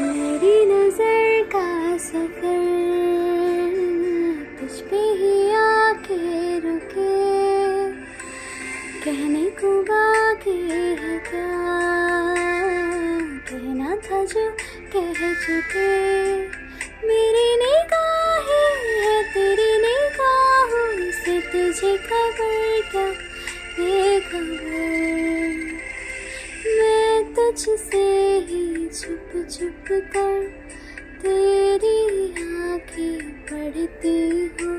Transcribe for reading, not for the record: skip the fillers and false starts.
मेरी नजर का सफर तुझ पे ही आके रुके, कहने को बाकी है क्या, कहना था जो कह चुके। मेरी निगाहें है तेरी निगाहों से, तुझे खबर क्या बेखबर। मैं तुझसे ही छुप छुप कर तेरी आंखें पढ़ती हूँ।